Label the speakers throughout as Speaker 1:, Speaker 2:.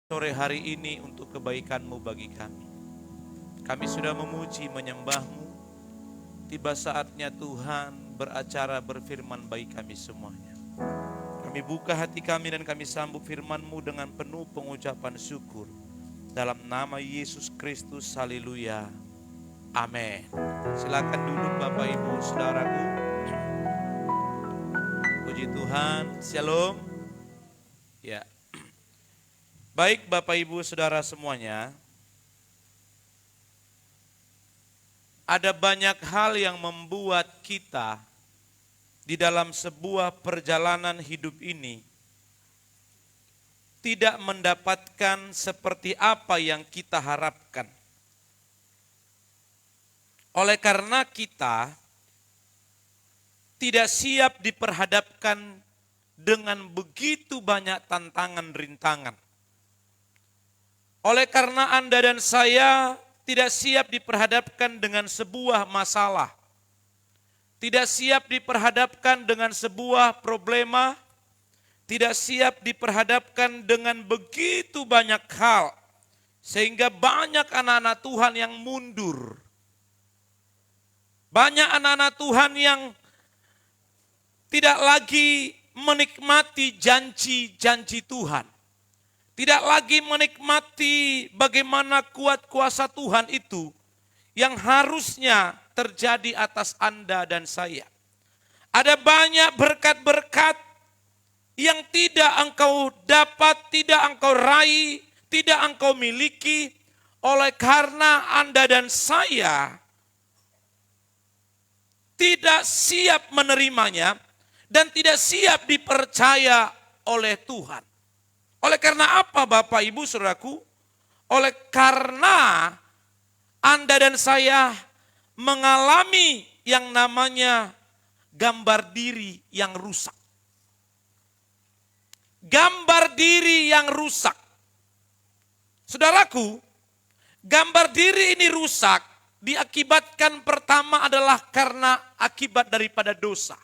Speaker 1: sore hari ini untuk kebaikan-Mu bagi kami. Kami sudah memuji, menyembah-Mu. Tiba saatnya Tuhan beracara berfirman bagi kami semuanya. Kami buka hati kami dan kami sambut firman-Mu dengan penuh pengucapan syukur. Dalam nama Yesus Kristus, haleluya. Amin. Silakan duduk Bapak Ibu Saudaraku. Puji Tuhan. Shalom. Ya. Baik Bapak Ibu Saudara semuanya. Ada banyak hal yang membuat kita di dalam sebuah perjalanan hidup ini tidak mendapatkan seperti apa yang kita harapkan. Oleh karena kita tidak siap diperhadapkan dengan begitu banyak tantangan rintangan. Oleh karena Anda dan saya tidak siap diperhadapkan dengan sebuah masalah. Tidak siap diperhadapkan dengan sebuah problema. Tidak siap diperhadapkan dengan begitu banyak hal. Sehingga banyak anak-anak Tuhan yang mundur. Banyak anak-anak Tuhan yang tidak lagi menikmati janji-janji Tuhan. Tidak lagi menikmati bagaimana kuat kuasa Tuhan itu yang harusnya terjadi atas Anda dan saya. Ada banyak berkat-berkat yang tidak engkau dapat, tidak engkau raih, tidak engkau miliki oleh karena Anda dan saya tidak siap menerimanya dan tidak siap dipercaya oleh Tuhan. Oleh karena apa Bapak Ibu Saudaraku? Oleh karena Anda dan saya mengalami yang namanya gambar diri yang rusak. Gambar diri yang rusak. Saudaraku, gambar diri ini rusak diakibatkan pertama adalah karena akibat daripada dosa.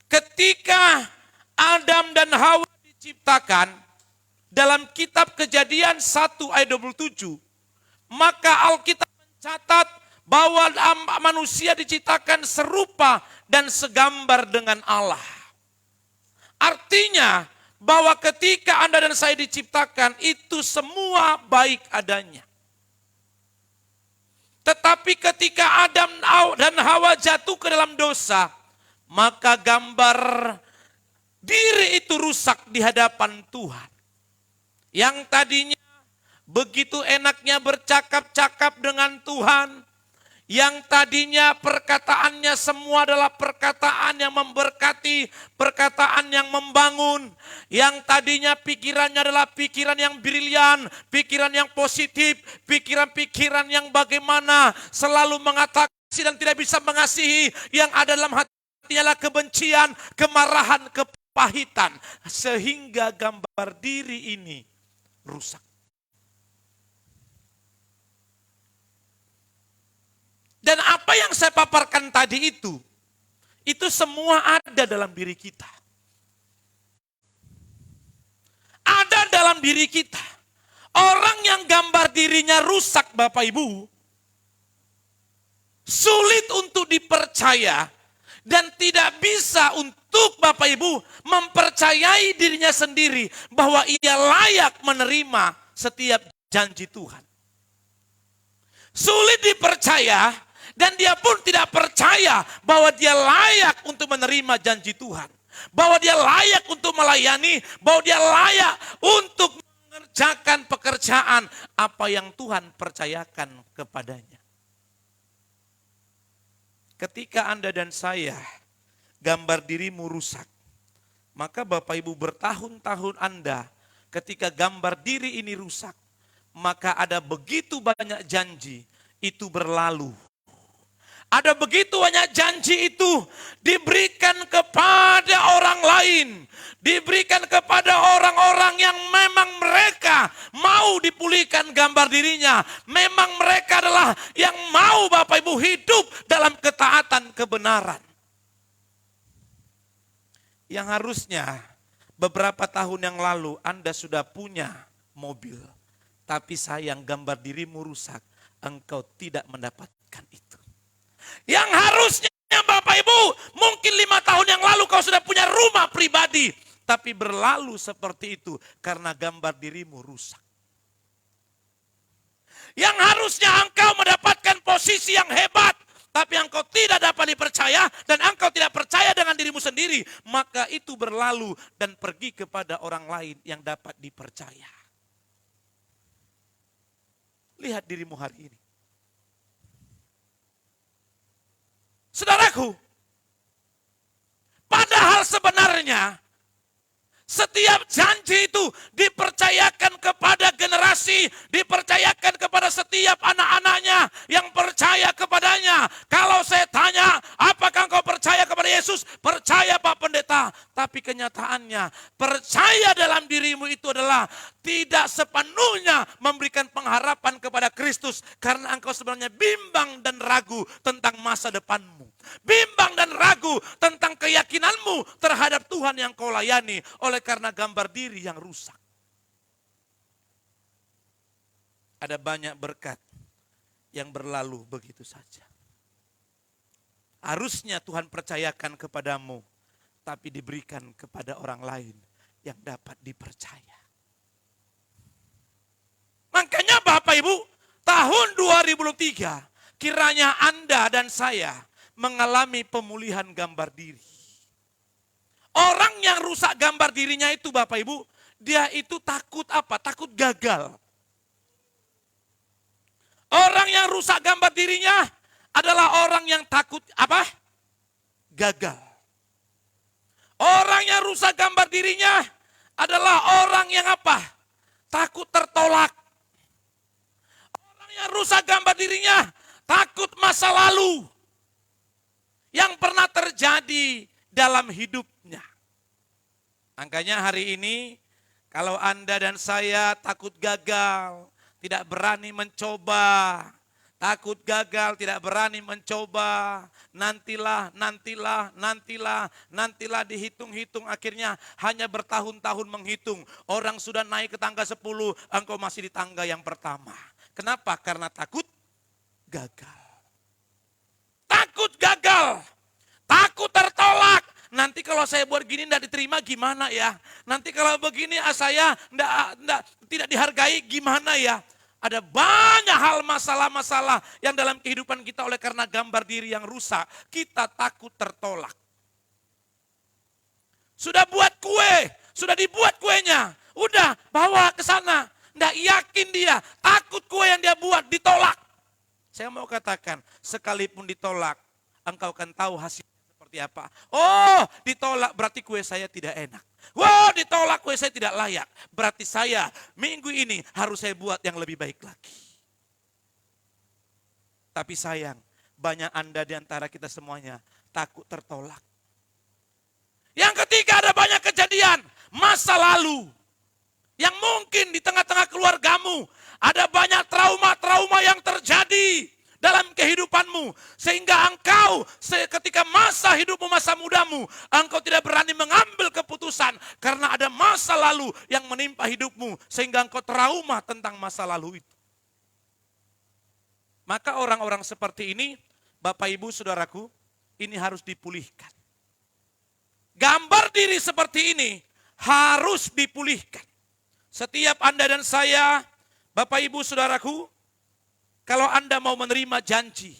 Speaker 1: Ketika Adam dan Hawa diciptakan dalam kitab Kejadian 1 ayat 27, maka Alkitab mencatat bahwa manusia diciptakan serupa dan segambar dengan Allah. Artinya bahwa ketika Anda dan saya diciptakan itu semua baik adanya. Tetapi ketika Adam dan Hawa jatuh ke dalam dosa, maka gambar diri itu rusak di hadapan Tuhan. Yang tadinya begitu enaknya bercakap-cakap dengan Tuhan. Yang tadinya perkataannya semua adalah perkataan yang memberkati, perkataan yang membangun. Yang tadinya pikirannya adalah pikiran yang brilian, pikiran yang positif, pikiran-pikiran yang bagaimana selalu mengatakan dan tidak bisa mengasihi. Yang ada dalam hatinya adalah kebencian, kemarahan, kepahitan. Sehingga gambar diri ini rusak. Dan apa yang saya paparkan tadi itu semua ada dalam diri kita. Ada dalam diri kita. Orang yang gambar dirinya rusak Bapak Ibu, sulit untuk dipercaya dan tidak bisa untuk Bapak Ibu mempercayai dirinya sendiri bahwa ia layak menerima setiap janji Tuhan. Sulit dipercaya dan dia pun tidak percaya bahwa dia layak untuk menerima janji Tuhan. Bahwa dia layak untuk melayani, bahwa dia layak untuk mengerjakan pekerjaan apa yang Tuhan percayakan kepadanya. Ketika Anda dan saya gambar dirimu rusak, maka Bapak Ibu bertahun-tahun Anda ketika gambar diri ini rusak, maka ada begitu banyak janji itu berlalu. Ada begitu banyak janji itu diberikan kepada orang lain. Diberikan kepada orang-orang yang memang mereka mau dipulihkan gambar dirinya. Memang mereka adalah yang mau Bapak Ibu hidup dalam ketaatan kebenaran. Yang harusnya beberapa tahun yang lalu Anda sudah punya mobil, tapi sayang gambar dirimu rusak, engkau tidak mendapatkan itu. Yang harusnya Bapak Ibu, mungkin 5 tahun yang lalu kau sudah punya rumah pribadi, tapi berlalu seperti itu karena gambar dirimu rusak. Yang harusnya engkau mendapatkan posisi yang hebat, tapi engkau tidak dapat dipercaya dan engkau tidak percaya dengan dirimu sendiri, maka itu berlalu dan pergi kepada orang lain yang dapat dipercaya. Lihat dirimu hari ini. Saudaraku, padahal sebenarnya setiap janji itu dipercayakan kepada generasi, dipercayakan kepada setiap anak-anaknya yang percaya kepadanya. Kalau saya tanya, apakah engkau percaya kepada Yesus? Percaya Pak Pendeta. Tapi kenyataannya, percaya dalam dirimu itu adalah tidak sepenuhnya memberikan pengharapan kepada Kristus. Karena engkau sebenarnya bimbang dan ragu tentang masa depanmu. Bimbang dan ragu tentang keyakinanmu terhadap Tuhan yang kau layani oleh karena gambar diri yang rusak. Ada banyak berkat yang berlalu begitu saja. Harusnya Tuhan percayakan kepadamu, tapi diberikan kepada orang lain yang dapat dipercaya. Makanya Bapak Ibu, tahun 2023 kiranya Anda dan saya mengalami pemulihan gambar diri. Orang yang rusak gambar dirinya itu Bapak Ibu, dia itu takut apa? Takut gagal. Orang yang rusak gambar dirinya adalah orang yang takut apa? Gagal. Orang yang rusak gambar dirinya adalah orang yang apa? Takut tertolak. Orang yang rusak gambar dirinya takut masa lalu yang pernah terjadi dalam hidupnya. Makanya hari ini kalau Anda dan saya takut gagal, tidak berani mencoba, takut gagal, tidak berani mencoba, nantilah dihitung-hitung, akhirnya hanya bertahun-tahun menghitung. Orang sudah naik ke tangga 10, engkau masih di tangga yang pertama. Kenapa? Karena takut gagal. Takut gagal, takut tertolak. Nanti kalau saya buat gini tidak diterima gimana ya? Nanti kalau begini saya tidak dihargai gimana ya? Ada banyak hal masalah-masalah yang dalam kehidupan kita oleh karena gambar diri yang rusak. Kita takut tertolak. Sudah buat kue, sudah dibuat kuenya. Udah bawa ke sana. Tidak yakin dia, takut kue yang dia buat ditolak. Saya mau katakan, sekalipun ditolak, engkau akan tahu hasilnya seperti apa. Oh, ditolak berarti kue saya tidak enak. Oh, ditolak kue saya tidak layak. Berarti saya minggu ini harus saya buat yang lebih baik lagi. Tapi sayang, banyak Anda di antara kita semuanya takut tertolak. Yang ketiga, ada banyak kejadian masa lalu yang mungkin di tengah-tengah keluargamu ada banyak trauma-trauma yang terjadi dalam kehidupanmu. Sehingga engkau ketika masa hidupmu, masa mudamu, engkau tidak berani mengambil keputusan. Karena ada masa lalu yang menimpa hidupmu. Sehingga engkau trauma tentang masa lalu itu. Maka orang-orang seperti ini, Bapak Ibu Saudaraku, ini harus dipulihkan. Gambar diri seperti ini harus dipulihkan. Setiap Anda dan saya, Bapak Ibu Saudaraku, kalau Anda mau menerima janji,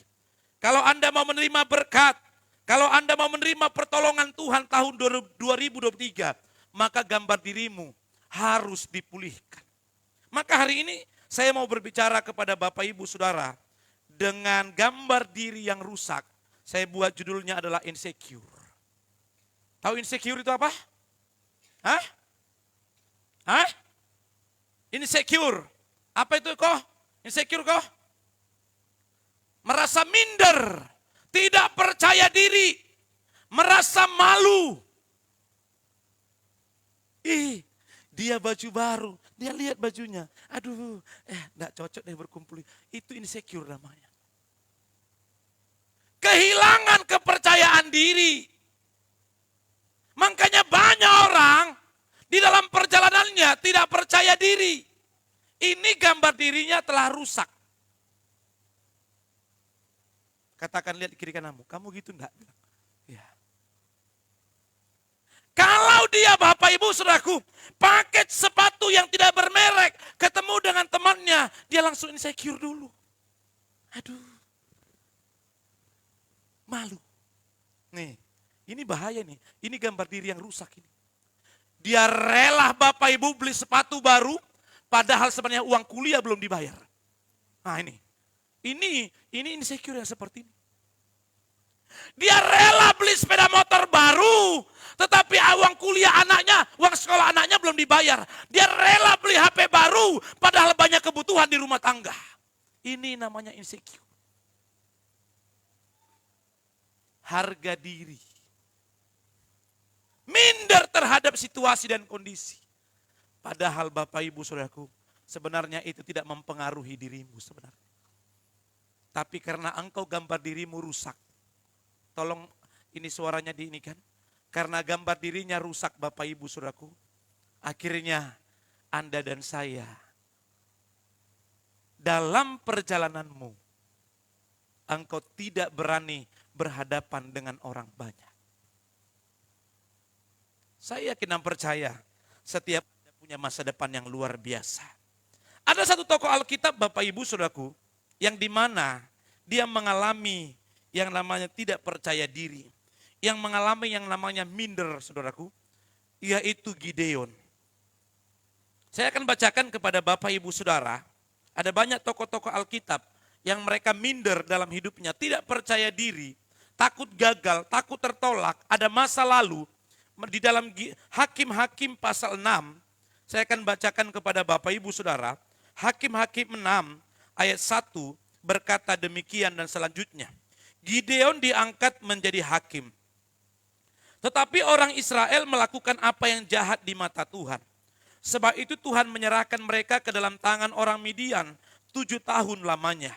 Speaker 1: kalau Anda mau menerima berkat, kalau Anda mau menerima pertolongan Tuhan tahun 2023, maka gambar dirimu harus dipulihkan. Maka hari ini saya mau berbicara kepada Bapak Ibu Saudara dengan gambar diri yang rusak. Saya buat judulnya adalah insecure. Tahu insecure itu apa? Hah? Insecure. Apa itu kok? Insecure kok? Merasa minder, tidak percaya diri, merasa malu. Dia baju baru, dia lihat bajunya. Aduh, enggak cocok deh berkumpul. Itu insecure namanya. Kehilangan kepercayaan diri. Makanya banyak orang dalam perjalanannya tidak percaya diri. Ini gambar dirinya telah rusak. Katakan, lihat kiri kananmu, kamu gitu enggak? Ya. Kalau dia Bapak Ibu Saudaraku, pakai sepatu yang tidak bermerek, ketemu dengan temannya, dia langsung insecure dulu. Aduh, malu. Nih, ini bahaya nih, ini gambar diri yang rusak ini. Dia rela Bapak Ibu beli sepatu baru, padahal sebenarnya uang kuliah belum dibayar. Nah ini insecure yang seperti ini. Dia rela beli sepeda motor baru, tetapi uang kuliah anaknya, uang sekolah anaknya belum dibayar. Dia rela beli HP baru, padahal banyak kebutuhan di rumah tangga. Ini namanya insecure. Harga diri. Minder terhadap situasi dan kondisi. Padahal Bapak Ibu Saudaraku, sebenarnya itu tidak mempengaruhi dirimu sebenarnya. Tapi karena engkau gambar dirimu rusak. Tolong ini suaranya diinikan. Karena gambar dirinya rusak Bapak Ibu Saudaraku. Akhirnya Anda dan saya dalam perjalananmu, engkau tidak berani berhadapan dengan orang banyak. Saya yakin dan percaya setiap Anda punya masa depan yang luar biasa. Ada satu tokoh Alkitab Bapak Ibu Saudaraku, yang dimana dia mengalami yang namanya tidak percaya diri. Yang mengalami yang namanya minder saudaraku, yaitu Gideon. Saya akan bacakan kepada Bapak Ibu Saudara, ada banyak tokoh-tokoh Alkitab yang mereka minder dalam hidupnya, tidak percaya diri, takut gagal, takut tertolak, ada masa lalu. Di dalam Hakim-Hakim pasal 6, saya akan bacakan kepada Bapak Ibu Saudara, Hakim-Hakim 6 ayat 1 berkata demikian dan selanjutnya. Gideon diangkat menjadi hakim. Tetapi orang Israel melakukan apa yang jahat di mata Tuhan. Sebab itu Tuhan menyerahkan mereka ke dalam tangan orang Midian 7 tahun lamanya.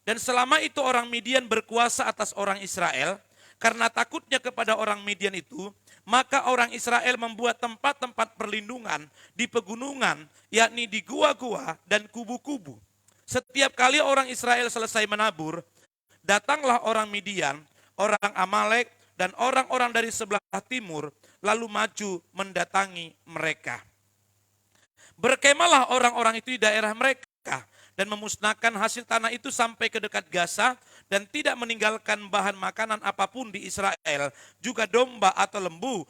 Speaker 1: Dan selama itu orang Midian berkuasa atas orang Israel. Karena takutnya kepada orang Midian itu, maka orang Israel membuat tempat-tempat perlindungan di pegunungan, yakni di gua-gua dan kubu-kubu. Setiap kali orang Israel selesai menabur, datanglah orang Midian, orang Amalek, dan orang-orang dari sebelah timur, lalu maju mendatangi mereka. Berkemalah orang-orang itu di daerah mereka, dan memusnahkan hasil tanah itu sampai ke dekat Gaza, dan tidak meninggalkan bahan makanan apapun di Israel, juga domba atau lembu,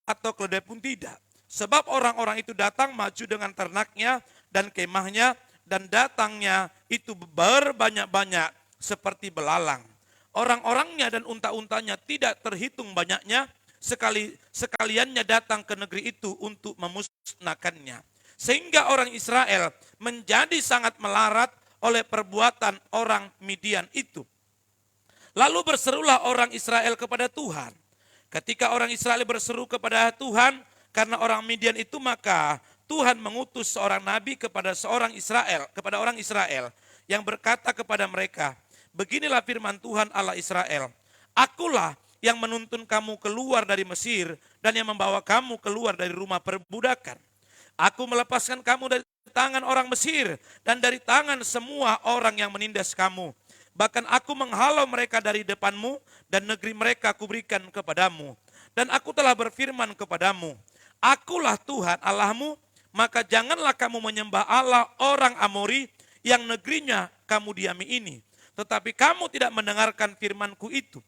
Speaker 1: atau keledai pun tidak. Sebab orang-orang itu datang maju dengan ternaknya dan kemahnya, dan datangnya itu berbanyak-banyak seperti belalang. Orang-orangnya dan unta-untanya tidak terhitung banyaknya, sekaliannya datang ke negeri itu untuk memusnahkannya. Sehingga orang Israel menjadi sangat melarat oleh perbuatan orang Midian itu. Lalu berserulah orang Israel kepada Tuhan. Ketika orang Israel berseru kepada Tuhan karena orang Midian itu, maka Tuhan mengutus seorang nabi kepada orang Israel yang berkata kepada mereka, beginilah firman Tuhan Allah Israel, akulah yang menuntun kamu keluar dari Mesir dan yang membawa kamu keluar dari rumah perbudakan. Aku melepaskan kamu dari tangan orang Mesir dan dari tangan semua orang yang menindas kamu. Bahkan aku menghalau mereka dari depanmu dan negeri mereka kuberikan kepadamu. Dan aku telah berfirman kepadamu, akulah Tuhan Allahmu, maka janganlah kamu menyembah Allah orang Amori yang negerinya kamu diami ini. Tetapi kamu tidak mendengarkan firmanku itu.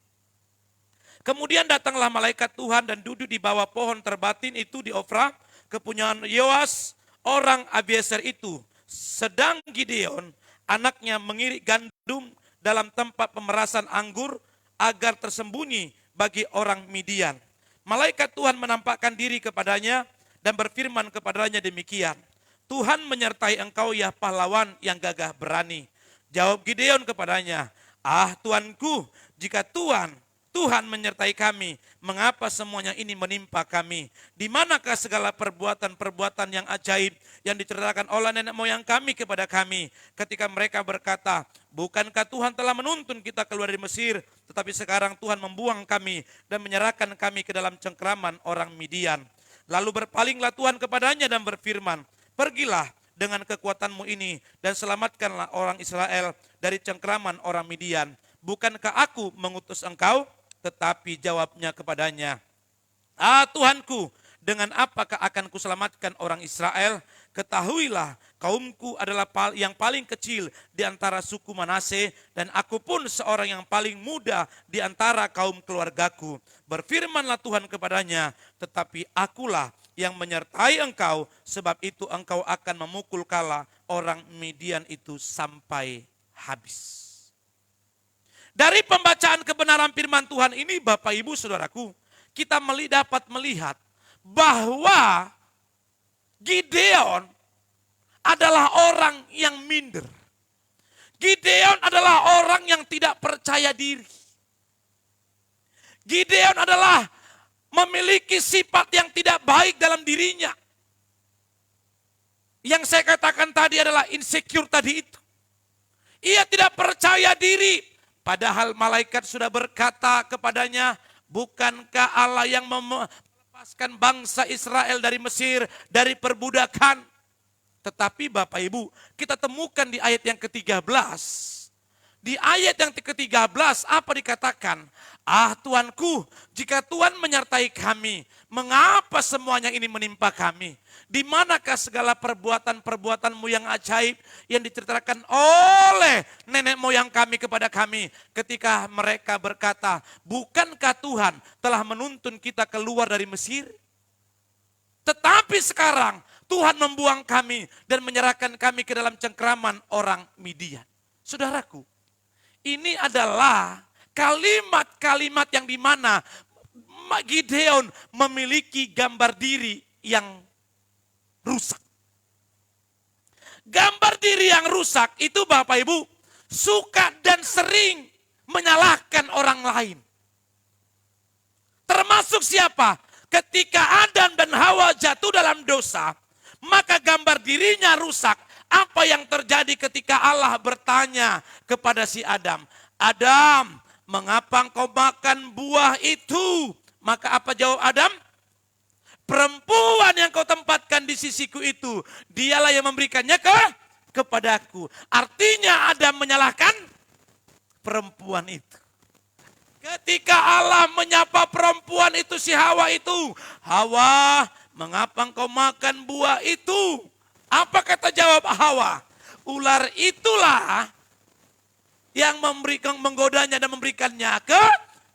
Speaker 1: Kemudian datanglah malaikat Tuhan dan duduk di bawah pohon terbatin itu di Ofra, kepunyaan Yoas orang Abiezer itu. Sedang Gideon anaknya mengirik gandum dalam tempat pemerasan anggur agar tersembunyi bagi orang Midian. Malaikat Tuhan menampakkan diri kepadanya dan berfirman kepadanya demikian, Tuhan menyertai engkau ya pahlawan yang gagah berani. Jawab Gideon kepadanya, Tuanku, jika Tuhan menyertai kami, mengapa semuanya ini menimpa kami? Di manakah segala perbuatan-perbuatan yang ajaib yang diceritakan oleh nenek moyang kami kepada kami? Ketika mereka berkata, bukankah Tuhan telah menuntun kita keluar dari Mesir, tetapi sekarang Tuhan membuang kami dan menyerahkan kami ke dalam cengkraman orang Midian. Lalu berpalinglah Tuhan kepadanya dan berfirman, pergilah dengan kekuatanmu ini dan selamatkanlah orang Israel dari cengkraman orang Midian. Bukankah aku mengutus engkau? Tetapi jawabnya kepadanya, Tuhanku, dengan apakah akan kuselamatkan orang Israel? Ketahuilah, kaumku adalah yang paling kecil di antara suku Manase, dan aku pun seorang yang paling muda di antara kaum keluargaku. Berfirmanlah Tuhan kepadanya, tetapi akulah yang menyertai engkau, sebab itu engkau akan memukul kala orang Midian itu sampai habis. Dari pembacaan kebenaran firman Tuhan ini, Bapak Ibu Saudaraku, kita dapat melihat bahwa Gideon adalah orang yang minder. Gideon adalah orang yang tidak percaya diri. Gideon adalah memiliki sifat yang tidak baik dalam dirinya. Yang saya katakan tadi adalah insecure tadi itu. Ia tidak percaya diri. Padahal malaikat sudah berkata kepadanya, bukankah Allah yang melepaskan bangsa Israel dari Mesir, dari perbudakan? Tetapi Bapak Ibu, kita temukan di ayat yang ke-13. Di ayat yang ke-13 apa dikatakan? Tuanku, jika Tuhan menyertai kami, mengapa semuanya ini menimpa kami? Di manakah segala perbuatan-perbuatanmu yang ajaib yang diceritakan oleh nenek moyang kami kepada kami ketika mereka berkata, bukankah Tuhan telah menuntun kita keluar dari Mesir? Tetapi sekarang Tuhan membuang kami dan menyerahkan kami ke dalam cengkraman orang Midian. Saudaraku, ini adalah kalimat-kalimat yang dimana Gideon memiliki gambar diri yang rusak. Gambar diri yang rusak itu Bapak Ibu suka dan sering menyalahkan orang lain. Termasuk siapa? Ketika Adam dan Hawa jatuh dalam dosa, maka gambar dirinya rusak. Apa yang terjadi ketika Allah bertanya kepada si Adam? Adam, mengapa engkau makan buah itu? Maka apa jawab Adam? Perempuan yang kau tempatkan di sisiku itu, dialah yang memberikannya kepadaku. Artinya Adam menyalahkan perempuan itu. Ketika Allah menyapa perempuan itu, si Hawa itu, Hawa, mengapa engkau makan buah itu? Apa kata jawab Hawa? Ular itulah yang menggodanya dan memberikannya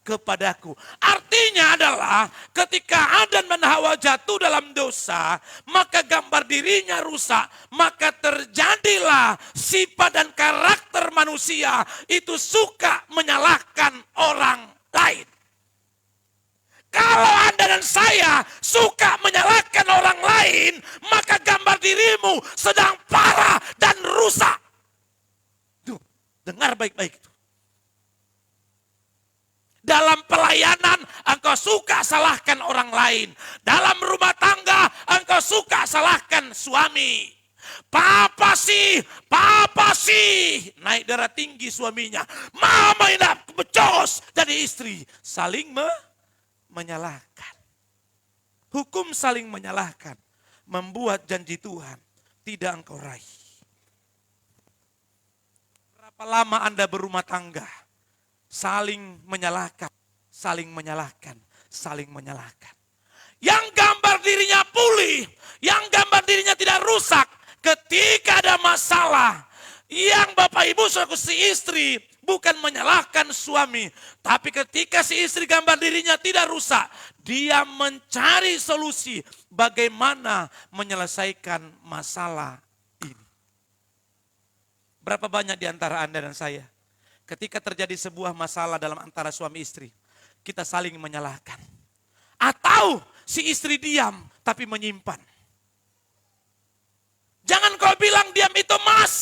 Speaker 1: kepadaku. Artinya adalah ketika Adam dan Hawa jatuh dalam dosa, maka gambar dirinya rusak, maka terjadilah sifat dan karakter manusia itu suka menyalahkan orang lain. Kalau Anda dan saya suka menyalahkan orang lain, maka gambar dirimu sedang parah dan rusak. Tuh, dengar baik-baik itu. Dalam pelayanan engkau suka salahkan orang lain. Dalam rumah tangga engkau suka salahkan suami. Papa sih. Naik darah tinggi suaminya. Mama ini becos jadi istri. Saling menyalahkan. Hukum saling menyalahkan. Membuat janji Tuhan tidak engkau raih. Berapa lama Anda berumah tangga? Saling menyalahkan. Yang gambar dirinya pulih, yang gambar dirinya tidak rusak. Ketika ada masalah, yang Bapak Ibu saudaraku si istri bukan menyalahkan suami. Tapi ketika si istri gambar dirinya tidak rusak, dia mencari solusi bagaimana menyelesaikan masalah ini. Berapa banyak di antara Anda dan saya, ketika terjadi sebuah masalah dalam antara suami istri, kita saling menyalahkan. Atau si istri diam tapi menyimpan. Jangan kau bilang diam itu mas.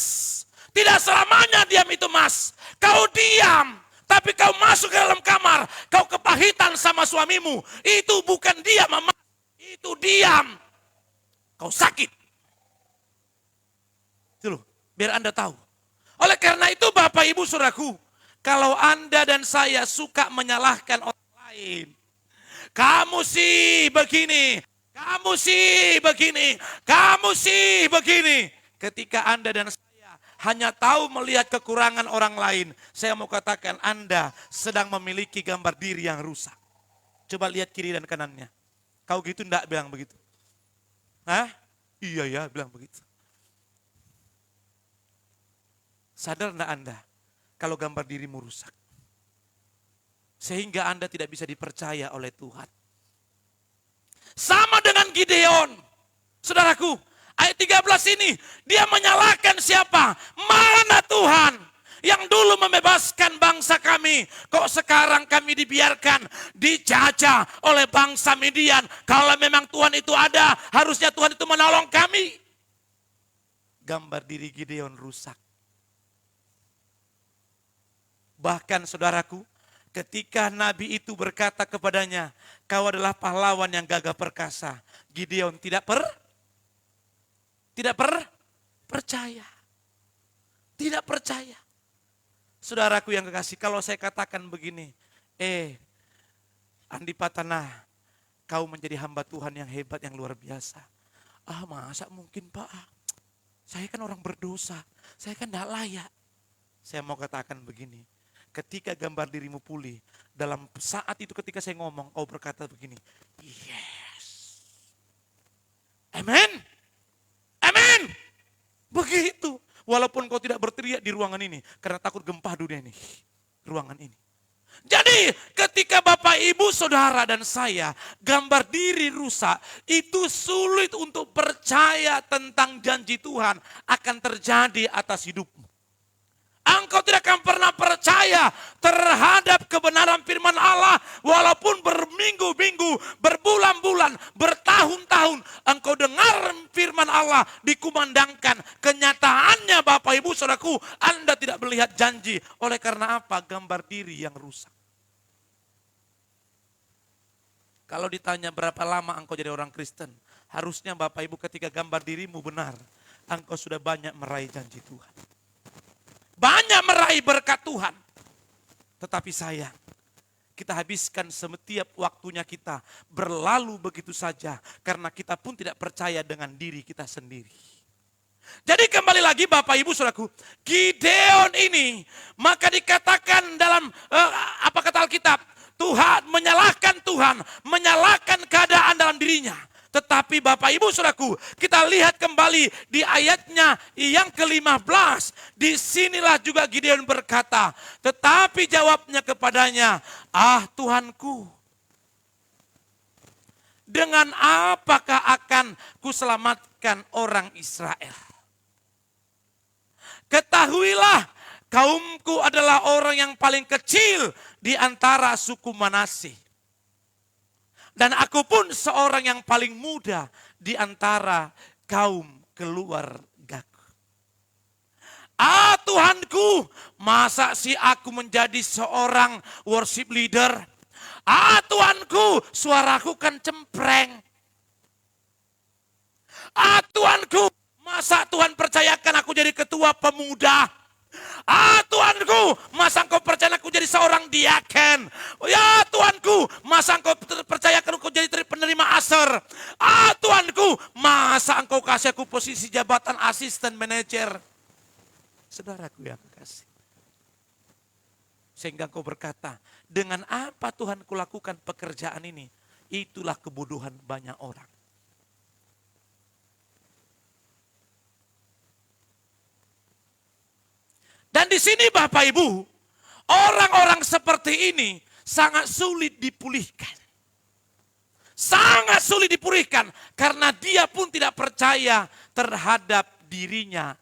Speaker 1: Tidak selamanya diam itu mas. Kau diam tapi kau masuk ke dalam kamar. Kau kepahitan sama suamimu. Itu bukan diam mas. Itu diam. Kau sakit. Itu loh, biar Anda tahu. Oleh karena itu Bapak Ibu Saudaraku, kalau Anda dan saya suka menyalahkan orang lain. Kamu sih begini, kamu kamu sih begini, kamu sih begini. Ketika Anda dan saya hanya tahu melihat kekurangan orang lain, saya mau katakan Anda sedang memiliki gambar diri yang rusak. Coba lihat kiri dan kanannya. Kau gitu enggak bilang begitu? Hah? Iya ya, bilang begitu. Sadar enggak Anda kalau gambar dirimu rusak? Sehingga Anda tidak bisa dipercaya oleh Tuhan. Sama dengan Gideon. Saudaraku, ayat 13 ini dia menyalahkan siapa? Mana Tuhan yang dulu membebaskan bangsa kami? Kok sekarang kami dibiarkan dijajah oleh bangsa Midian? Kalau memang Tuhan itu ada, harusnya Tuhan itu menolong kami. Gambar diri Gideon rusak. Bahkan saudaraku, ketika Nabi itu berkata kepadanya, kau adalah pahlawan yang gagah perkasa. Gideon tidak percaya. Tidak percaya. Saudaraku yang kekasih, kalau saya katakan begini, Andi Patana, kau menjadi hamba Tuhan yang hebat, yang luar biasa. Masa mungkin Pak? Saya kan orang berdosa, saya kan tidak layak. Saya mau katakan begini, ketika gambar dirimu pulih, dalam saat itu ketika saya ngomong, kau berkata begini, yes. Amin. Amin. Begitu. Walaupun kau tidak berteriak di ruangan ini, karena takut gempa dunia ini, ruangan ini. Jadi ketika Bapak, Ibu, Saudara dan saya gambar diri rusak, itu sulit untuk percaya tentang janji Tuhan akan terjadi atas hidupmu. Engkau tidak akan pernah percaya terhadap kebenaran firman Allah. Walaupun berminggu-minggu, berbulan-bulan, bertahun-tahun engkau dengar firman Allah dikumandangkan. Kenyataannya Bapak, Ibu, Saudaraku, Anda tidak melihat janji. Oleh karena apa? Gambar diri yang rusak. Kalau ditanya berapa lama engkau jadi orang Kristen, harusnya Bapak Ibu ketika gambar dirimu benar, engkau sudah banyak meraih janji Tuhan. Banyak meraih berkat Tuhan. Tetapi sayang, kita habiskan setiap waktunya kita berlalu begitu saja. Karena kita pun tidak percaya dengan diri kita sendiri. Jadi kembali lagi Bapak Ibu Saudaraku, Gideon ini maka dikatakan dalam apa kata Alkitab, Tuhan menyalahkan Tuhan, menyalahkan keadaan dalam dirinya. Tetapi Bapak Ibu Saudaraku, kita lihat kembali di ayatnya yang ke-15. Disinilah juga Gideon berkata, tetapi jawabnya kepadanya, Tuhanku, dengan apakah akan kuselamatkan orang Israel? Ketahuilah, kaumku adalah orang yang paling kecil di antara suku Manasye. Dan aku pun seorang yang paling muda di antara kaum keluargaku. Tuhanku, masa sih aku menjadi seorang worship leader? Tuhanku, suaraku kan cempreng. Tuhanku, masa Tuhan percayakan aku jadi ketua pemuda? Tuhanku, masa engkau percaya aku jadi seorang diaken? Ya Tuhanku, masa engkau percayakan aku jadi penerima aser? Tuhanku, masa engkau kasih aku posisi jabatan asisten manajer? Saudaraku yang kekasih, sehingga engkau berkata, dengan apa Tuhan kulakukan pekerjaan ini? Itulah kebodohan banyak orang. Dan di sini Bapak Ibu, orang-orang seperti ini sangat sulit dipulihkan. Sangat sulit dipulihkan karena dia pun tidak percaya terhadap dirinya.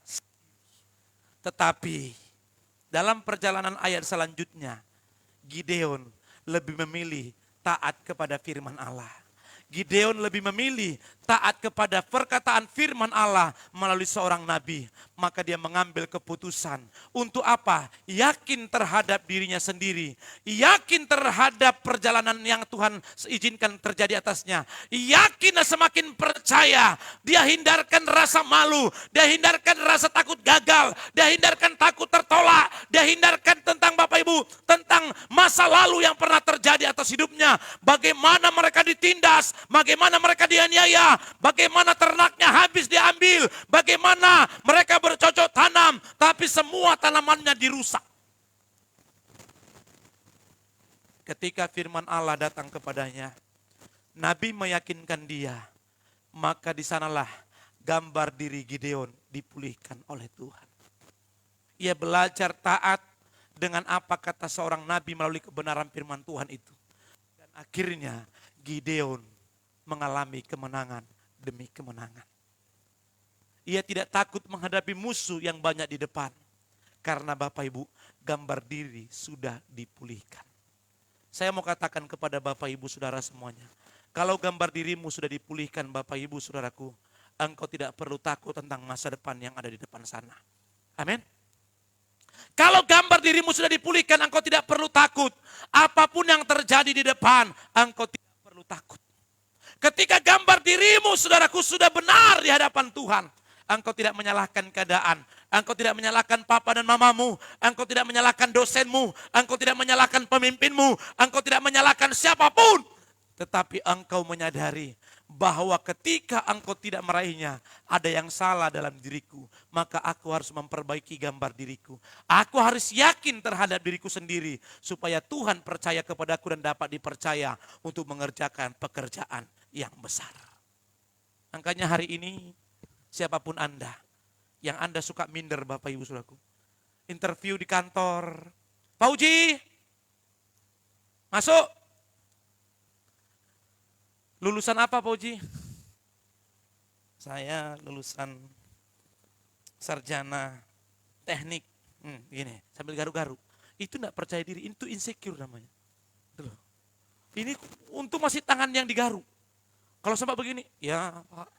Speaker 1: Tetapi dalam perjalanan ayat selanjutnya, Gideon lebih memilih taat kepada firman Allah. Gideon lebih memilih taat kepada perkataan firman Allah melalui seorang nabi. Maka dia mengambil keputusan. Untuk apa? Yakin terhadap dirinya sendiri. Yakin terhadap perjalanan yang Tuhan izinkan terjadi atasnya. Yakin dan semakin percaya. Dia hindarkan rasa malu. Dia hindarkan rasa takut gagal. Dia hindarkan takut tertolak. Dia hindarkan tentang Bapak Ibu, tentang masa lalu yang pernah terjadi atas hidupnya. Bagaimana mereka ditindas. bagaimana mereka dianiaya, bagaimana ternaknya habis diambil, bagaimana mereka bercocok tanam, tapi semua tanamannya dirusak. Ketika firman Allah datang kepadanya, Nabi meyakinkan dia, maka di sanalah gambar diri Gideon dipulihkan oleh Tuhan. Ia belajar taat dengan apa kata seorang nabi melalui kebenaran firman Tuhan itu. Dan akhirnya Gideon mengalami kemenangan demi kemenangan. Ia tidak takut menghadapi musuh yang banyak di depan. Karena Bapak Ibu, gambar diri sudah dipulihkan. Saya mau katakan kepada Bapak Ibu Saudara semuanya, kalau gambar dirimu sudah dipulihkan Bapak Ibu Saudaraku, engkau tidak perlu takut tentang masa depan yang ada di depan sana. Amin. Kalau gambar dirimu sudah dipulihkan, engkau tidak perlu takut. Apapun yang terjadi di depan, engkau tidak perlu takut. Ketika gambar dirimu, saudaraku, sudah benar di hadapan Tuhan, engkau tidak menyalahkan keadaan. Engkau tidak menyalahkan papa dan mamamu. Engkau tidak menyalahkan dosenmu. Engkau tidak menyalahkan pemimpinmu. Engkau tidak menyalahkan siapapun. Tetapi engkau menyadari bahwa ketika engkau tidak meraihnya, ada yang salah dalam diriku. Maka aku harus memperbaiki gambar diriku. Aku harus yakin terhadap diriku sendiri. Supaya Tuhan percaya kepadaku dan dapat dipercaya untuk mengerjakan pekerjaan yang besar. Makanya hari ini, siapapun Anda, yang Anda suka minder Bapak Ibu Saudaraku. Interview di kantor. Pak Uji, masuk. Lulusan apa Pak Uji? Saya lulusan sarjana teknik. Gini, sambil garu-garu. Itu enggak percaya diri, itu insecure namanya. Tuh. Ini untung masih tangan yang digaru. Kalau sampai begini, ya Pak.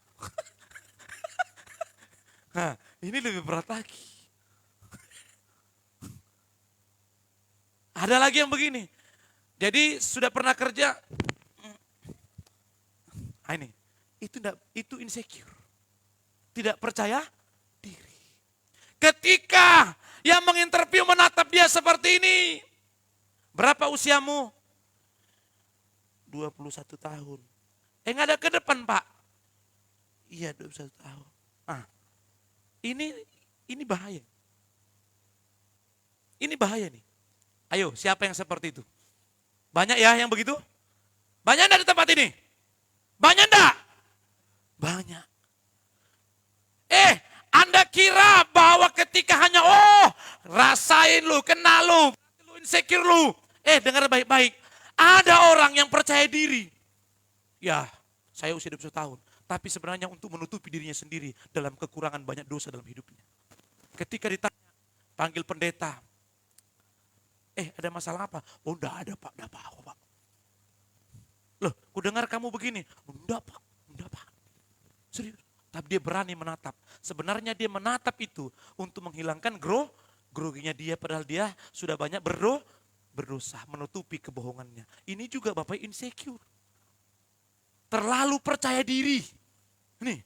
Speaker 1: Nah, ini lebih berat lagi. Ada lagi yang begini. Jadi sudah pernah kerja, ini itu insecure. Tidak percaya diri. Ketika yang menginterview menatap dia seperti ini. Berapa usiamu? 21 tahun. Nggak ada ke depan Pak. Iya 21 tahun. Nah, ini bahaya. Ini bahaya nih. Ayo siapa yang seperti itu? Banyak ya yang begitu? Banyak enggak di tempat ini? Banyak enggak? Banyak. Anda kira bahwa ketika hanya rasain lu, kenal lu insecure lu. Dengar baik-baik. Ada orang yang percaya diri. Ya, saya usia 21 tahun. Tapi sebenarnya untuk menutupi dirinya sendiri dalam kekurangan banyak dosa dalam hidupnya. Ketika ditanya, panggil pendeta. Ada masalah apa? Oh enggak ada Pak, enggak apa-apa Pak. Loh, ku dengar kamu begini. Enggak Pak. Serius. Tapi dia berani menatap. Sebenarnya dia menatap itu untuk menghilangkan groginya dia. Padahal dia sudah banyak berdosa, menutupi kebohongannya. Ini juga Bapak insecure. Terlalu percaya diri. Nih.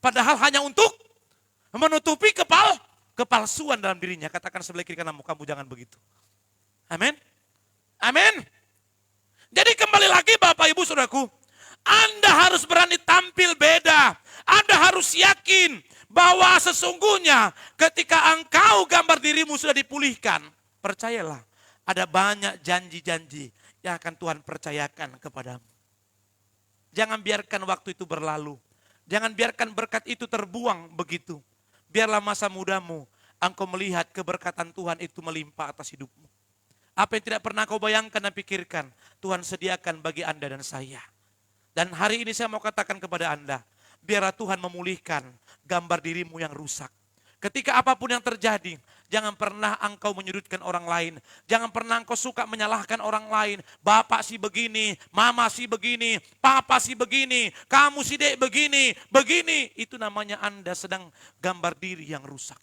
Speaker 1: Padahal hanya untuk menutupi kepalsuan dalam dirinya. Katakan sebelah kiri kananmu, kamu jangan begitu. Amin. Amin. Jadi kembali lagi Bapak Ibu Saudaraku, Anda harus berani tampil beda. Anda harus yakin bahwa sesungguhnya ketika engkau gambar dirimu sudah dipulihkan, percayalah ada banyak janji-janji yang akan Tuhan percayakan kepadamu. Jangan biarkan waktu itu berlalu. Jangan biarkan berkat itu terbuang begitu. Biarlah masa mudamu engkau melihat keberkatan Tuhan itu melimpah atas hidupmu. Apa yang tidak pernah kau bayangkan dan pikirkan, Tuhan sediakan bagi Anda dan saya. Dan hari ini saya mau katakan kepada Anda, biarlah Tuhan memulihkan gambar dirimu yang rusak. Ketika apapun yang terjadi, jangan pernah engkau menyudutkan orang lain. Jangan pernah engkau suka menyalahkan orang lain. Bapak sih begini, mama sih begini, papa sih begini, kamu sih dek begini. Itu namanya Anda sedang gambar diri yang rusak.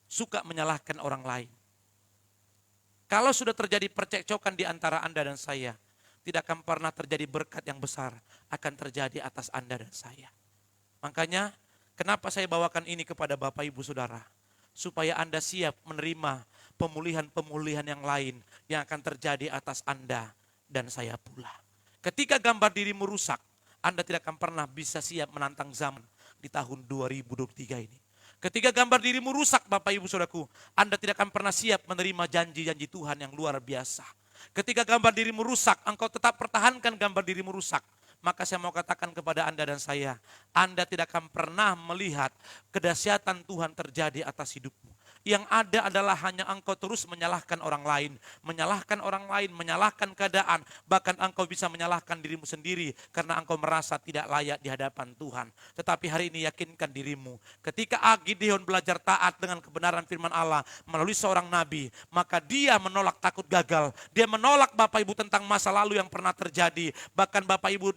Speaker 1: Suka menyalahkan orang lain. Kalau sudah terjadi percekcokan di antara Anda dan saya, tidak akan pernah terjadi berkat yang besar akan terjadi atas Anda dan saya. Makanya kenapa saya bawakan ini kepada Bapak Ibu Saudara? Supaya Anda siap menerima pemulihan-pemulihan yang lain yang akan terjadi atas Anda dan saya pula. Ketika gambar dirimu rusak, Anda tidak akan pernah bisa siap menantang zaman di tahun 2023 ini. Ketika gambar dirimu rusak, Bapak Ibu Saudaraku, Anda tidak akan pernah siap menerima janji-janji Tuhan yang luar biasa. Ketika gambar dirimu rusak, engkau tetap pertahankan gambar dirimu rusak. Maka saya mau katakan kepada Anda dan saya, Anda tidak akan pernah melihat kedahsyatan Tuhan terjadi atas hidupmu. Yang ada adalah hanya engkau terus menyalahkan orang lain, menyalahkan keadaan, bahkan engkau bisa menyalahkan dirimu sendiri karena engkau merasa tidak layak di hadapan Tuhan. Tetapi hari ini yakinkan dirimu, ketika Gideon belajar taat dengan kebenaran firman Allah melalui seorang nabi, maka dia menolak takut gagal, dia menolak Bapak Ibu tentang masa lalu yang pernah terjadi, bahkan Bapak Ibu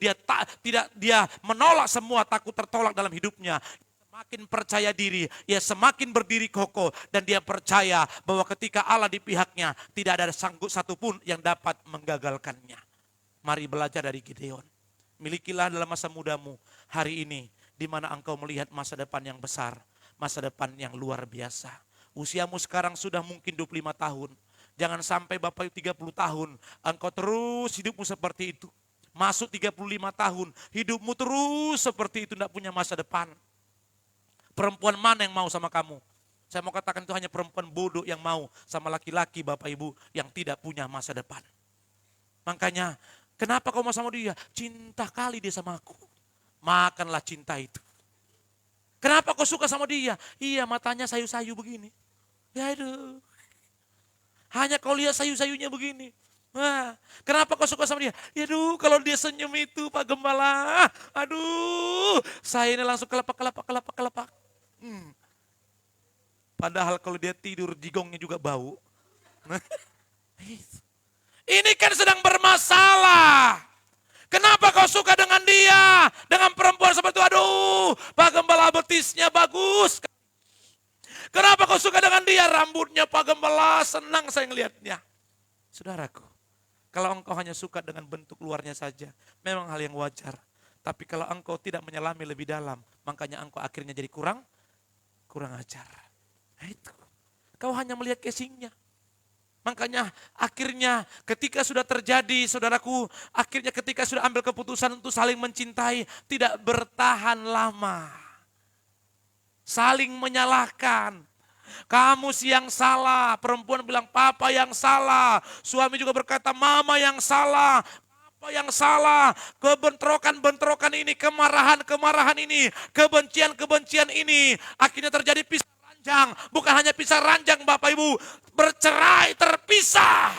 Speaker 1: dia menolak semua takut tertolak dalam hidupnya. Semakin percaya diri, ia semakin berdiri kokoh dan dia percaya bahwa ketika Allah di pihaknya tidak ada sanggup satupun yang dapat menggagalkannya. Mari belajar dari Gideon. Milikilah dalam masa mudamu hari ini di mana engkau melihat masa depan yang besar, masa depan yang luar biasa. Usiamu sekarang sudah mungkin 25 tahun. Jangan sampai Bapak 30 tahun engkau terus hidupmu seperti itu. Masuk 35 tahun, hidupmu terus seperti itu, tidak punya masa depan. Perempuan mana yang mau sama kamu? Saya mau katakan itu hanya perempuan bodoh yang mau sama laki-laki Bapak Ibu yang tidak punya masa depan. Makanya kenapa kau mau sama dia? Cinta kali dia sama aku. Makanlah cinta itu. Kenapa kau suka sama dia? Iya, matanya sayu-sayu begini. Ya aduh. Hanya kau lihat sayu-sayunya begini. Wah, kenapa kau suka sama dia? Ya aduh, kalau dia senyum itu Pak Gembala. Aduh, saya ini langsung kelepak. Padahal kalau dia tidur jigongnya juga bau. Ini kan sedang bermasalah. Kenapa kau suka dengan dia? Dengan perempuan seperti itu. Aduh, Pak Gembala betisnya bagus. Kenapa kau suka dengan dia? Rambutnya Pak Gembala, senang saya ngelihatnya. Saudaraku, kalau engkau hanya suka dengan bentuk luarnya saja, memang hal yang wajar. Tapi kalau engkau tidak menyelami lebih dalam, makanya engkau akhirnya jadi kurang ajar. Nah itu, kau hanya melihat casingnya. Makanya akhirnya ketika sudah terjadi, saudaraku, akhirnya ketika sudah ambil keputusan untuk saling mencintai, tidak bertahan lama. Saling menyalahkan. Kamu sih yang salah, perempuan bilang papa yang salah, suami juga berkata mama yang salah, papa yang salah, kebentrokan ini, kemarahan ini, kebencian ini, akhirnya terjadi pisah ranjang, bukan hanya pisah ranjang Bapak Ibu, bercerai, terpisah.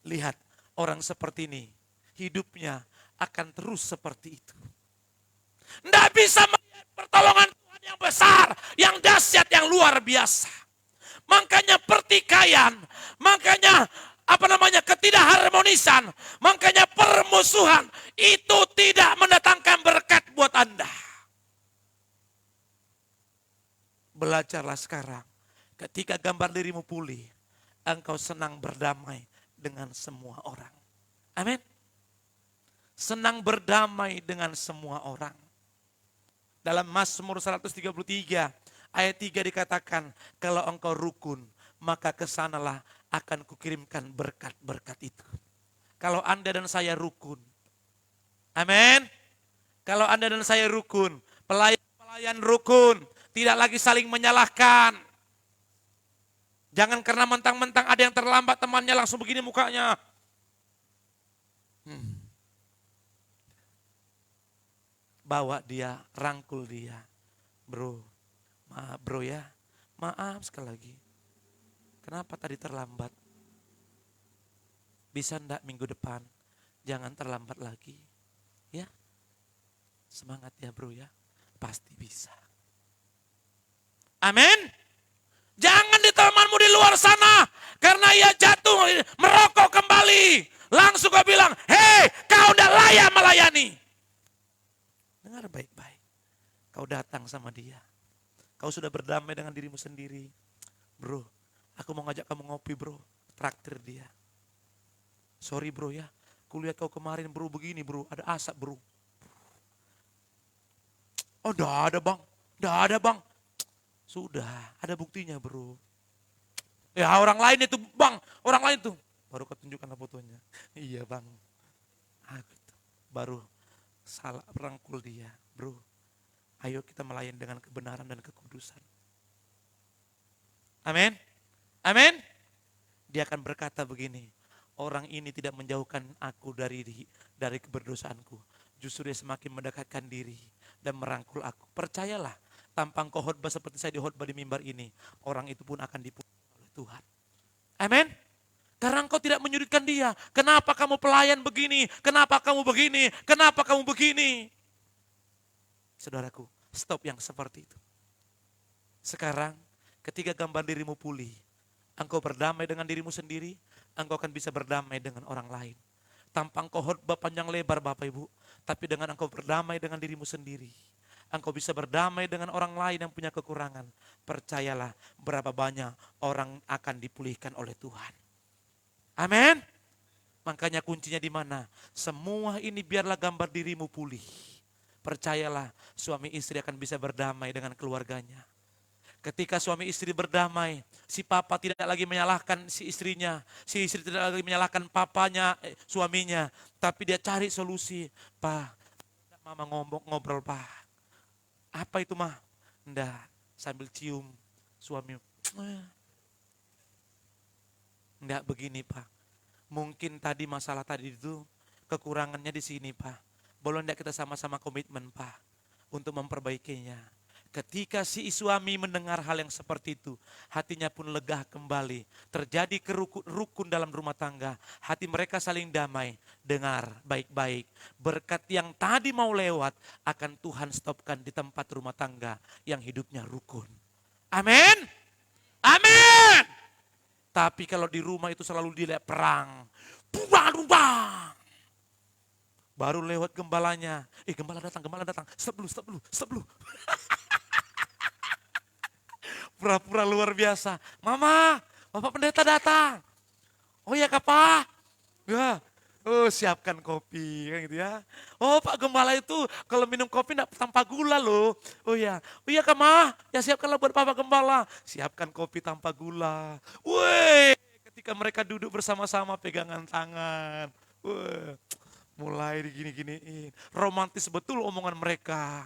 Speaker 1: Lihat, orang seperti ini, hidupnya akan terus seperti itu. Tidak bisa melihat pertolongan Tuhan yang besar, yang dahsyat, yang luar biasa. Makanya pertikaian, makanya ketidakharmonisan, makanya permusuhan itu tidak mendatangkan berkat buat Anda. Belajarlah sekarang, ketika gambar dirimu pulih, engkau senang berdamai dengan semua orang. Amin. Senang berdamai dengan semua orang. Dalam Mazmur 133 ayat 3 dikatakan, kalau engkau rukun, maka kesanalah akan kukirimkan berkat-berkat itu. Kalau Anda dan saya rukun, amin. Kalau Anda dan saya rukun, pelayan rukun, tidak lagi saling menyalahkan. Jangan karena mentang-mentang ada yang terlambat temannya langsung begini mukanya. Bawa dia, rangkul dia. Bro, maaf bro ya, maaf sekali lagi. Kenapa tadi terlambat? Bisa enggak minggu depan? Jangan terlambat lagi. Ya, semangat ya bro ya, pasti bisa. Amin. Jangan di temanmu di luar sana, karena ia jatuh merokok kembali. Langsung kau bilang, hei kau udah layak melayani. Dengar baik-baik. Kau datang sama dia. Kau sudah berdamai dengan dirimu sendiri. Bro, aku mau ngajak kamu ngopi bro. Traktir dia. Sorry bro ya. Kulihat kau kemarin bro begini bro. Ada asap bro. Oh enggak ada bang. Sudah ada buktinya bro. Ya orang lain itu bang, orang lain itu. Baru kau tunjukkan fotonya. Iya bang. Aku itu. Baru salah rangkul dia. Bro, ayo kita melayani dengan kebenaran dan kekudusan. Amin. Amin. Dia akan berkata begini, orang ini tidak menjauhkan aku dari keberdosaanku. Justru dia semakin mendekatkan diri dan merangkul aku. Percayalah, tanpa engkau khotbah seperti saya khotbah di mimbar ini, orang itu pun akan dipulihkan oleh Tuhan. Amin. Karena engkau tidak menyudutkan dia. Kenapa kamu pelayan begini? Kenapa kamu begini? Kenapa kamu begini? Saudaraku, stop yang seperti itu. Sekarang, ketika gambar dirimu pulih, engkau berdamai dengan dirimu sendiri, engkau akan bisa berdamai dengan orang lain. Tanpa engkau khotbah panjang lebar Bapak Ibu, tapi dengan engkau berdamai dengan dirimu sendiri, engkau bisa berdamai dengan orang lain yang punya kekurangan. Percayalah, berapa banyak orang akan dipulihkan oleh Tuhan. Amin. Makanya kuncinya di mana? Semua ini biarlah gambar dirimu pulih. Percayalah, suami istri akan bisa berdamai dengan keluarganya. Ketika suami istri berdamai, si papa tidak lagi menyalahkan si istrinya, si istri tidak lagi menyalahkan papanya, suaminya, tapi dia cari solusi. Pak, mama ngobrol pak. Apa itu mah? Enggak, sambil cium suami. Enggak begini pak. Mungkin tadi masalah tadi itu kekurangannya di sini pak. Boleh enggak kita sama-sama komitmen pak untuk memperbaikinya. Ketika si suami mendengar hal yang seperti itu, hatinya pun lega kembali. Terjadi rukun dalam rumah tangga. Hati mereka saling damai. Dengar baik-baik. Berkat yang tadi mau lewat akan Tuhan stopkan di tempat rumah tangga yang hidupnya rukun. Amin. Amin. Tapi kalau di rumah itu selalu dilihat perang. Bubang. Baru lewat gembalanya. Gembala datang. Stop dulu. Pura-pura luar biasa. Mama, Bapak Pendeta datang. Oh iya Pak. Ya. Oh siapkan kopi kan gitu ya. Oh Pak Gembala itu kalau minum kopi enggak tanpa gula loh. Oh iya Kak Ma. Ya siapkanlah buat Bapak Gembala. Siapkan kopi tanpa gula. Woi, ketika mereka duduk bersama-sama pegangan tangan. Woi, mulai digini-giniin. Romantis betul omongan mereka.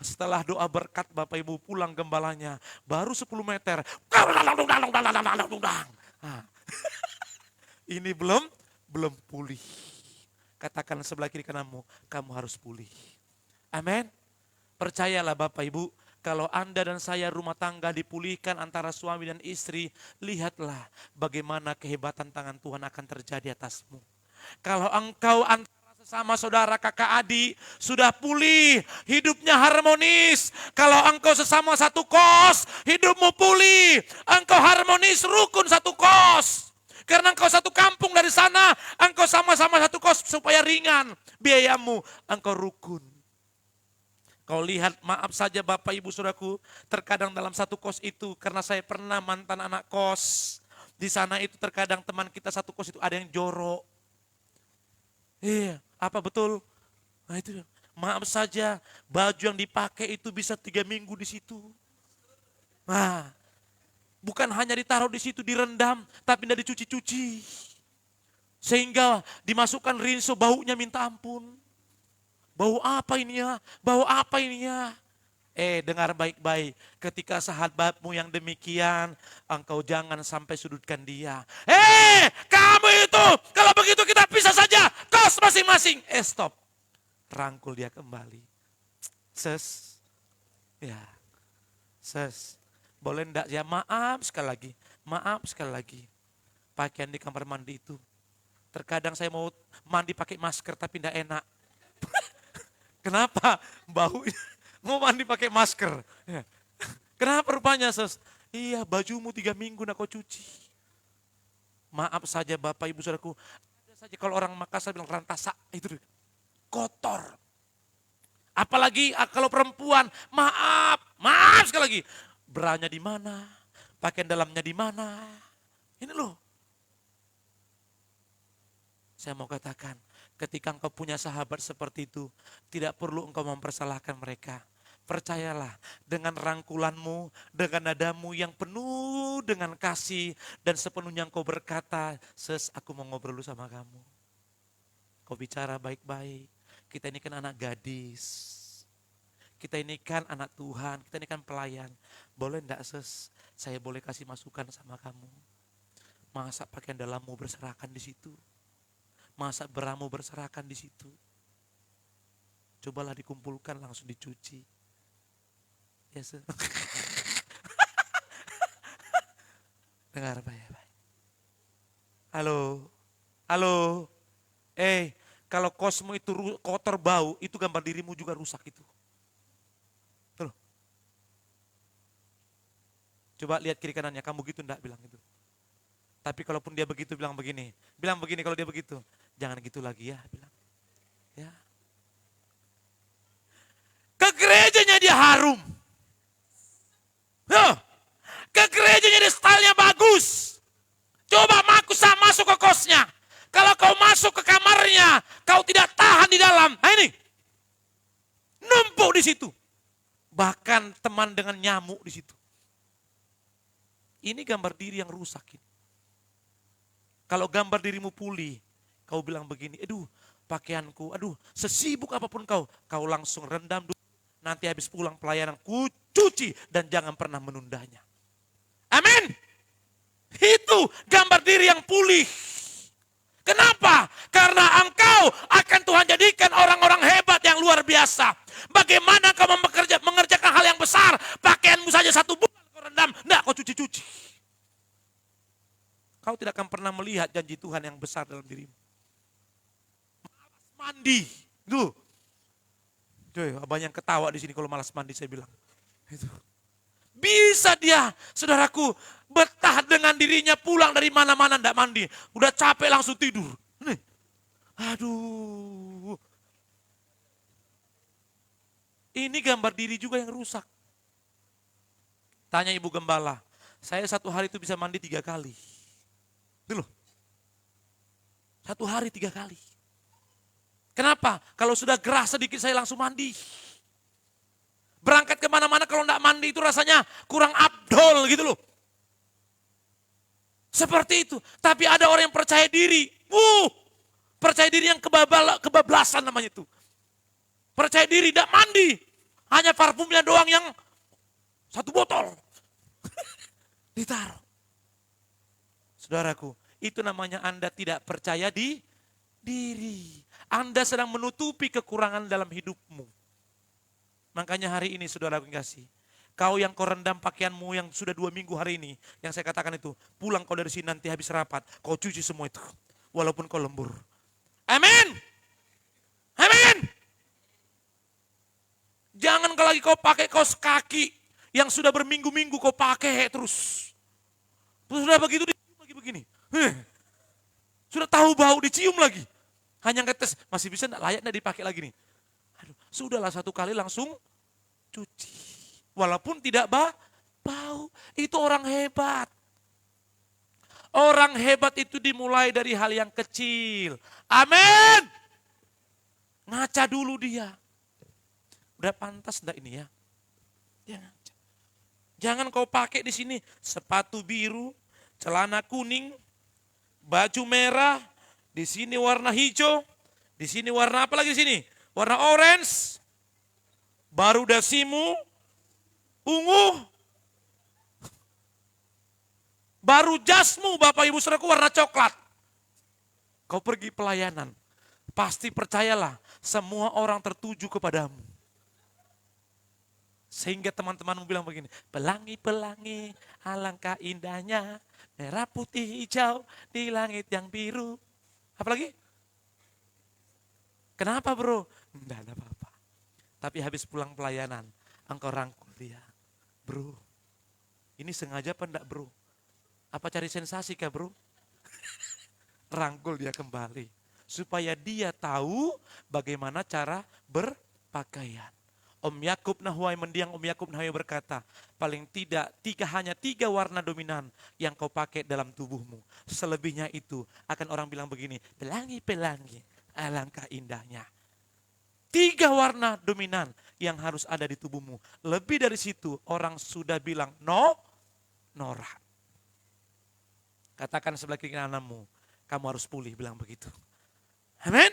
Speaker 1: Setelah doa berkat Bapak Ibu pulang gembalanya. Baru 10 meter. Nah, ini belum pulih. Katakan sebelah kiri kananmu, kamu harus pulih. Amin. Percayalah Bapak Ibu, kalau Anda dan saya rumah tangga dipulihkan antara suami dan istri, lihatlah bagaimana kehebatan tangan Tuhan akan terjadi atasmu. Kalau engkau sama saudara kakak adik sudah pulih, hidupnya harmonis. Kalau engkau sesama satu kos, hidupmu pulih. Engkau harmonis, rukun satu kos. Karena engkau satu kampung dari sana, engkau sama-sama satu kos supaya ringan biayamu. Engkau rukun. Kau lihat, maaf saja Bapak Ibu Saudaraku, terkadang dalam satu kos itu, karena saya pernah mantan anak kos. Di sana itu terkadang teman kita satu kos itu ada yang jorok. Iya, apa betul? Nah itu, maaf saja, baju yang dipakai itu bisa 3 minggu di situ. Nah, bukan hanya ditaruh di situ direndam, tapi tidak dicuci-cuci. Sehingga dimasukkan rinso, baunya minta ampun. Bau apa ini ya? Bau apa ini ya? Dengar baik-baik, ketika sahabatmu yang demikian, engkau jangan sampai sudutkan dia. Kamu itu, kalau begitu kita pisah saja, kos masing-masing. Stop, rangkul dia kembali. Boleh enggak ya, maaf sekali lagi. Pakaian di kamar mandi itu, terkadang saya mau mandi pakai masker tapi enggak enak. Kenapa? Baunya. Mau mandi pakai masker. Kenapa rupanya, Sos? Iya, bajumu 3 minggu nak kau cuci. Maaf saja Bapak Ibu Saudaraku. Ada saja kalau orang Makassar bilang rantasa, itu kotor. Apalagi kalau perempuan, maaf sekali lagi. Beranya di mana? Pakaian dalamnya di mana? Ini loh. Saya mau katakan, ketika engkau punya sahabat seperti itu, tidak perlu engkau mempersalahkan mereka. Percayalah, dengan rangkulanmu, dengan nadamu yang penuh dengan kasih, dan sepenuhnya engkau berkata, "Ses, aku mau ngobrol dulu sama kamu." Kau bicara baik-baik. Kita ini kan anak gadis. Kita ini kan anak Tuhan, kita ini kan pelayan. Boleh enggak, Ses? Saya boleh kasih masukan sama kamu. Masa pakaian dalammu berserakan di situ? Masa beramu berserakan di situ? Cobalah dikumpulkan langsung dicuci. Ya, dengar baik-baik. Halo, halo. Kalau kosmu itu kotor bau, itu gambar dirimu juga rusak itu. Tuh. Coba lihat kiri kanannya, kamu gitu enggak bilang itu. Tapi kalaupun dia begitu bilang begini kalau dia begitu, jangan gitu lagi ya, bilang. Ya. Ke gerejanya dia harum. Ke gerejanya dia stylenya bagus. Coba masuk ke kosnya. Kalau kau masuk ke kamarnya, kau tidak tahan di dalam. Nah ini, numpuk di situ. Bahkan teman dengan nyamuk di situ. Ini gambar diri yang rusak. Kalau gambar dirimu pulih, kau bilang begini, aduh pakaianku, aduh sesibuk apapun kau langsung rendam dulu. Nanti habis pulang pelayanan, ku cuci dan jangan pernah menundanya. Amin. Itu gambar diri yang pulih. Kenapa? Karena engkau akan Tuhan jadikan orang-orang hebat yang luar biasa. Bagaimana kau mengerjakan hal yang besar, pakaianmu saja 1 bulan kau rendam, enggak kau cuci-cuci. Kau tidak akan pernah melihat janji Tuhan yang besar dalam dirimu. Malas mandi, tuh. Banyak yang ketawa di sini kalau malas mandi saya bilang. Itu. Bisa dia, saudaraku, betah dengan dirinya pulang dari mana-mana enggak mandi. Udah capek langsung tidur. Nih. Aduh. Ini gambar diri juga yang rusak. Tanya Ibu Gembala, saya 1 hari itu bisa mandi 3 kali. Itu loh. 1 hari 3 kali. Kenapa? Kalau sudah gerah sedikit saya langsung mandi. Berangkat kemana-mana kalau enggak mandi itu rasanya kurang abdol gitu loh. Seperti itu. Tapi ada orang yang percaya diri. Percaya diri yang kebablasan namanya itu. Percaya diri, tidak mandi. Hanya parfumnya doang yang 1 botol. Ditaruh. Saudaraku, itu namanya Anda tidak percaya diri. Anda sedang menutupi kekurangan dalam hidupmu. Makanya hari ini saudaraku kasih. Kau yang kau rendam pakaianmu yang sudah 2 minggu hari ini. Yang saya katakan itu. Pulang kau dari sini nanti habis rapat. Kau cuci semua itu. Walaupun kau lembur. Amin. Amin. Jangan kalau lagi kau pakai kaos kaki. Yang sudah berminggu-minggu kau pakai terus. Sudah begitu dicium lagi begini. Sudah tahu bau dicium lagi. Hanya ngetes, masih bisa enggak layak enggak dipakai lagi nih. Aduh, sudahlah 1 kali langsung cuci. Walaupun tidak bau. Itu orang hebat. Orang hebat itu dimulai dari hal yang kecil. Amin. Ngaca dulu dia. Udah pantas enggak ini ya? Dia ngaca. Jangan kau pakai di sini sepatu biru, celana kuning, baju merah, di sini warna hijau, di sini warna apa lagi di sini? Warna orange, baru dasimu, ungu, baru jasmu Bapak Ibu Saudaraku warna coklat. Kau pergi pelayanan, pasti percayalah semua orang tertuju kepadamu. Sehingga teman-temanmu bilang begini, pelangi-pelangi alangkah indahnya, merah putih hijau di langit yang biru. Apalagi? Kenapa bro? Enggak ada apa-apa. Tapi habis pulang pelayanan, engkau rangkul dia. Bro, ini sengaja apa enggak bro? Apa cari sensasi kah bro? Rangkul dia kembali. Supaya dia tahu bagaimana cara berpakaian. Om Yakub Nahuai mendiang Om Yakub Nahuai berkata, paling tidak hanya 3 warna dominan yang kau pakai dalam tubuhmu. Selebihnya itu akan orang bilang begini, pelangi-pelangi, alangkah indahnya. 3 warna dominan yang harus ada di tubuhmu. Lebih dari situ orang sudah bilang no, Nora. Katakan sebelah kiri kananmu, kamu harus pulih, bilang begitu. Amin.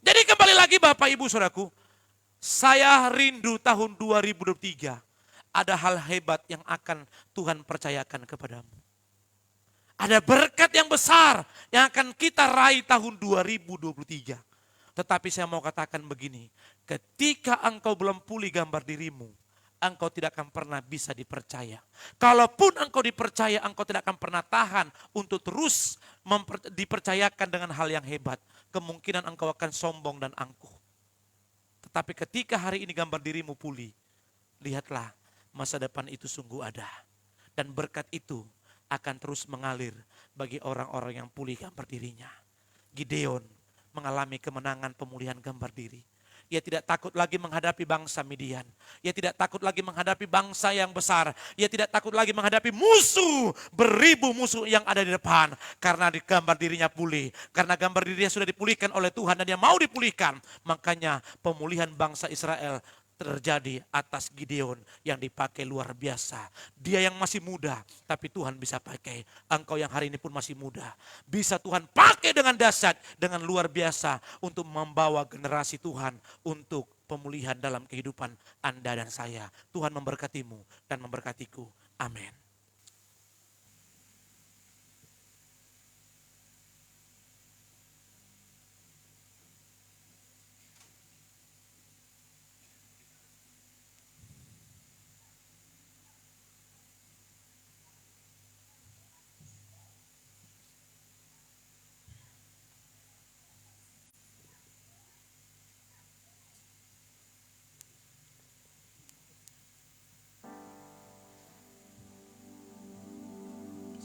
Speaker 1: Jadi kembali lagi Bapak Ibu Saudaraku, saya rindu tahun 2023 ada hal hebat yang akan Tuhan percayakan kepadamu. Ada berkat yang besar yang akan kita raih tahun 2023. Tetapi saya mau katakan begini, ketika engkau belum pulih gambar dirimu, engkau tidak akan pernah bisa dipercaya. Kalaupun engkau dipercaya, engkau tidak akan pernah tahan untuk terus dipercayakan dengan hal yang hebat. Kemungkinan engkau akan sombong dan angkuh. Tetapi ketika hari ini gambar dirimu pulih, lihatlah masa depan itu sungguh ada. Dan berkat itu akan terus mengalir bagi orang-orang yang pulih gambar dirinya. Gideon mengalami kemenangan pemulihan gambar diri. Ia tidak takut lagi menghadapi bangsa Midian. Ia tidak takut lagi menghadapi bangsa yang besar. Ia tidak takut lagi menghadapi musuh, beribu musuh yang ada di depan. Karena di gambar dirinya pulih. Karena gambar dirinya sudah dipulihkan oleh Tuhan dan dia mau dipulihkan. Makanya pemulihan bangsa Israel terjadi atas Gideon yang dipakai luar biasa. Dia yang masih muda, tapi Tuhan bisa pakai. Engkau yang hari ini pun masih muda, bisa Tuhan pakai dengan dahsyat, dengan luar biasa untuk membawa generasi Tuhan untuk pemulihan dalam kehidupan Anda dan saya. Tuhan memberkatimu dan memberkatiku. Amin.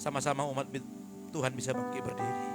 Speaker 1: Sama-sama umat Tuhan bisa bangkit berdiri.